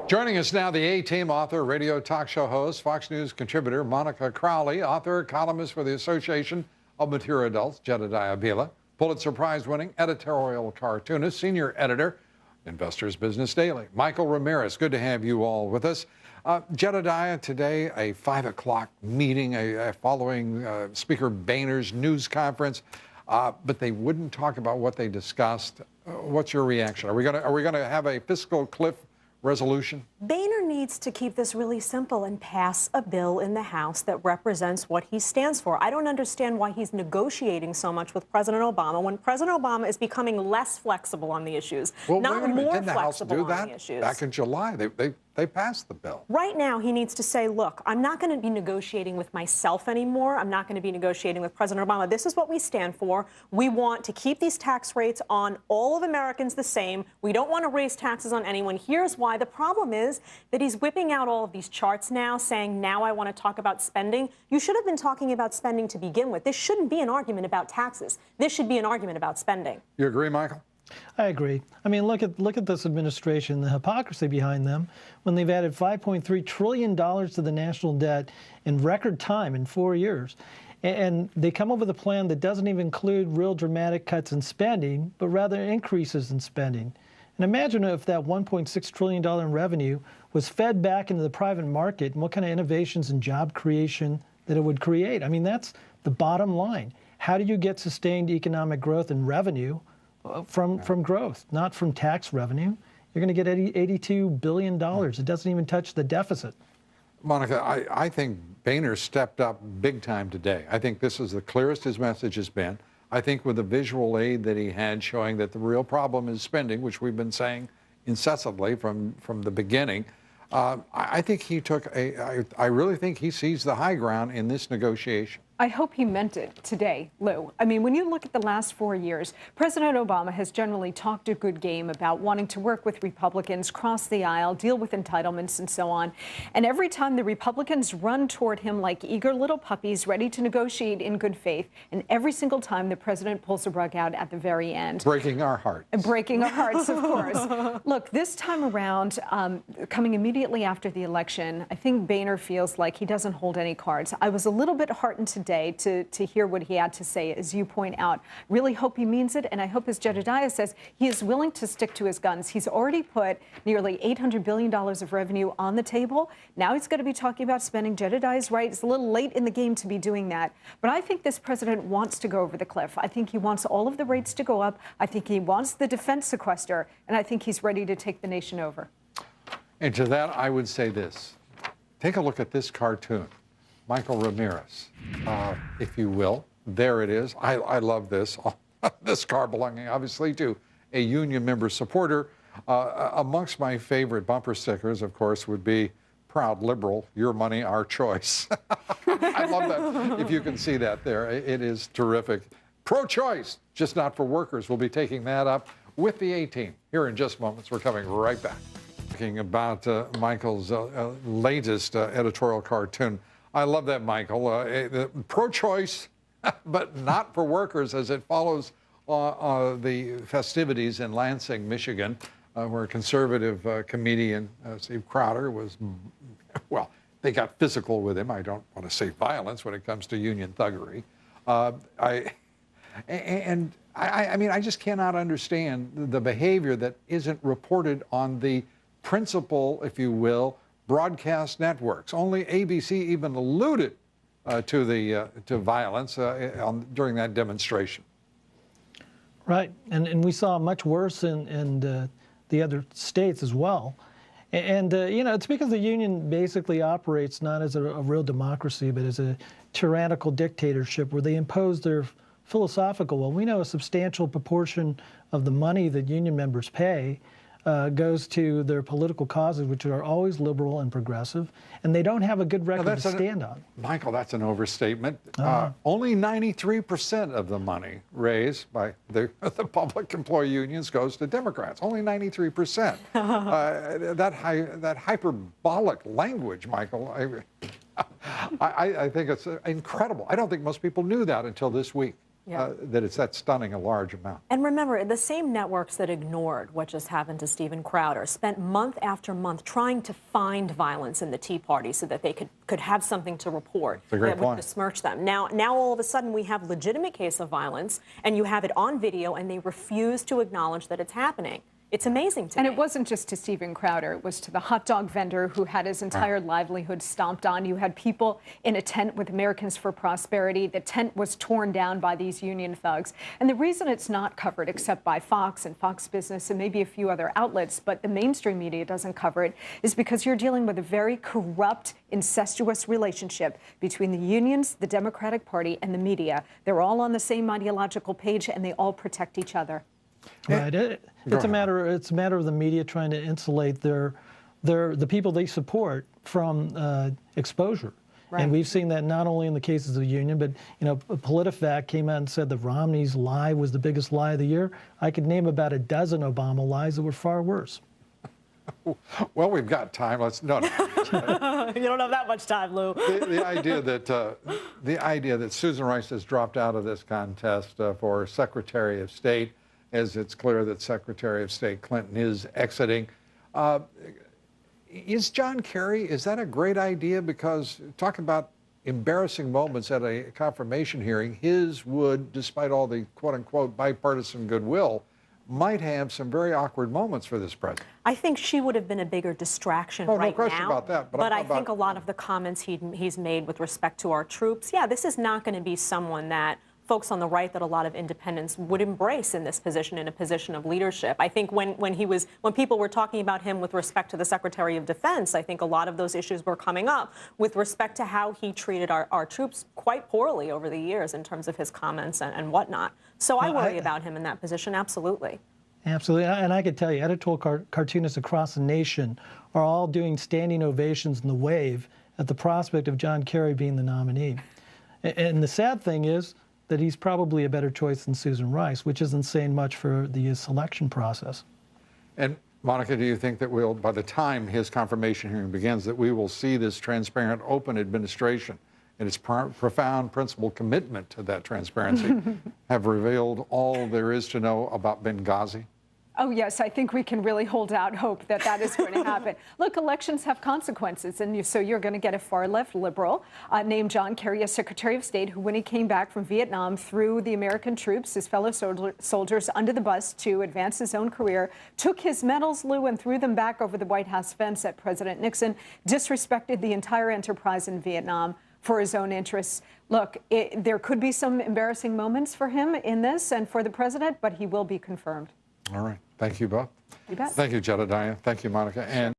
Joining us now, the A-Team author, radio talk show host, Fox News contributor Monica Crowley, author, columnist for the Association of Mature Adults, Jedediah Bila, Pulitzer Prize-winning editorial cartoonist, senior editor, Investors Business Daily. Michael Ramirez, good to have you all with us. Jedediah, today a 5 o'clock meeting following Speaker Boehner's news conference, but they wouldn't talk about what they discussed. What's your reaction? Are we going to have a fiscal cliff resolution? Boehner needs to keep this really simple and pass a bill in the House that represents what he stands for. I don't understand why he's negotiating so much with President Obama when President Obama is becoming less flexible on the issues, not more flexible on the issues. Back in July, they passed the bill. Right now, he needs to say, look, I'm not going to be negotiating with myself anymore. I'm not going to be negotiating with President Obama. This is what we stand for. We want to keep these tax rates on all of Americans the same. We don't want to raise taxes on anyone. Here's why. The problem is that he's whipping out all of these charts now, saying, now I want to talk about spending. You should have been talking about spending to begin with. This shouldn't be an argument about taxes. This should be an argument about spending. You agree, Michael? I agree. I mean, look at this administration, the hypocrisy behind them, when they've added $5.3 trillion to the national debt in record time, in 4 years. And they come up with a plan that doesn't even include real dramatic cuts in spending, but rather increases in spending. And imagine if that $1.6 trillion in revenue was fed back into the private market and what kind of innovations and job creation that it would create. I mean, that's the bottom line. How do you get sustained economic growth and revenue from growth, not from tax revenue? You're going to get $82 billion. It doesn't even touch the deficit. Monica, I think Boehner stepped up big time today. I think this is the clearest his message has been. I think with the visual aid that he had showing that the real problem is spending, which we've been saying incessantly from the beginning, I think he took I really think he sees the high ground in this negotiation. I hope he meant it today, Lou. I mean, when you look at the last 4 years, President Obama has generally talked a good game about wanting to work with Republicans, cross the aisle, deal with entitlements and so on. And every time the Republicans run toward him like eager little puppies ready to negotiate in good faith, and every single time the president pulls the rug out at the very end. Breaking our hearts. Breaking our hearts, of course. Look, this time around, coming immediately after the election, I think Boehner feels like he doesn't hold any cards. I was a little bit heartened today to hear what he had to say, as you point out. Really hope he means it, and I hope, as Jedediah says, he is willing to stick to his guns. He's already put nearly $800 billion of revenue on the table. Now he's going to be talking about spending. Jedediah's right. It's a little late in the game to be doing that. But I think this president wants to go over the cliff. I think he wants all of the rates to go up. I think he wants the defense sequester, and I think he's ready to take the nation over. And to that, I would say this. Take a look at this cartoon. Michael Ramirez, if you will. There it is. I love this. This car belonging, obviously, to a union member supporter. Amongst my favorite bumper stickers, of course, would be "Proud Liberal, Your Money, Our Choice." I love that. If you can see that there, it is terrific. Pro-choice, just not for workers. We'll be taking that up with the A-Team here in just moments. We're coming right back. Talking about Michael's latest editorial cartoon. I love that, Michael. Pro-choice, but not for workers, as it follows the festivities in Lansing, Michigan, where a conservative comedian, Steve Crowder, was, well, they got physical with him. I don't want to say violence when it comes to union thuggery. I mean, I just cannot understand the behavior that isn't reported on the principal, if you will, broadcast networks. Only ABC even alluded to violence during that demonstration. Right, and we saw much worse in the other states as well. And you know, it's because the union basically operates not as a real democracy, but as a tyrannical dictatorship where they impose their philosophical. Well, we know a substantial proportion of the money that union members pay goes to their political causes, which are always liberal and progressive, and they don't have a good record to stand on. Michael, that's an overstatement. Only 93% of the money raised by the public employee unions goes to Democrats. Only 93%. That hyperbolic language, Michael, I think it's incredible. I don't think most people knew that until this week. that it's that stunning a large amount. And remember, the same networks that ignored what just happened to Steven Crowder spent month after month trying to find violence in the Tea Party so that they could have something to report that would besmirch them. Now all of a sudden we have legitimate case of violence, and you have it on video, and they refuse to acknowledge that it's happening. It's amazing to me. And it wasn't just to Steven Crowder. It was to the hot dog vendor who had his entire livelihood stomped on. You had people in a tent with Americans for Prosperity. The tent was torn down by these union thugs. And the reason it's not covered, except by Fox and Fox Business and maybe a few other outlets, but the mainstream media doesn't cover it, is because you're dealing with a very corrupt, incestuous relationship between the unions, the Democratic Party, and the media. They're all on the same ideological page, and they all protect each other. Right. It's a matter of the media trying to insulate the people they support from exposure. Right. And we've seen that not only in the cases of the union, but PolitiFact came out and said that Romney's lie was the biggest lie of the year. I could name about a dozen Obama lies that were far worse. Well, we've got time. No. You don't have that much time, Lou. The idea that Susan Rice has dropped out of this contest for Secretary of State, as it's clear that Secretary of State Clinton is exiting. Is John Kerry, is that a great idea? Because talking about embarrassing moments at a confirmation hearing, his would, despite all the quote-unquote bipartisan goodwill, might have some very awkward moments for this president. I think she would have been a bigger distraction right now. No question about that. But I think a lot of the comments he's made with respect to our troops, this is not going to be someone that folks on the right, that a lot of independents would embrace in this position, in a position of leadership. I think when people were talking about him with respect to the Secretary of Defense, I think a lot of those issues were coming up with respect to how he treated our troops quite poorly over the years in terms of his comments and whatnot. So I worry about him in that position, absolutely. Absolutely, and I could tell you, editorial cartoonists across the nation are all doing standing ovations in the wave at the prospect of John Kerry being the nominee. And the sad thing is that he's probably a better choice than Susan Rice, which isn't saying much for the selection process. And Monica, do you think that by the time his confirmation hearing begins, that we will see this transparent, open administration and its profound principled commitment to that transparency have revealed all there is to know about Benghazi? Oh, yes, I think we can really hold out hope that that is going to happen. Look, elections have consequences, and so you're going to get a far-left liberal named John Kerry as Secretary of State, who, when he came back from Vietnam, threw the American troops, his fellow soldiers, under the bus to advance his own career, took his medals, Lou, and threw them back over the White House fence at President Nixon, disrespected the entire enterprise in Vietnam for his own interests. Look, there could be some embarrassing moments for him in this and for the president, but he will be confirmed. All right. Thank you both. You bet. Thank you, Jedediah. Thank you, Monica. And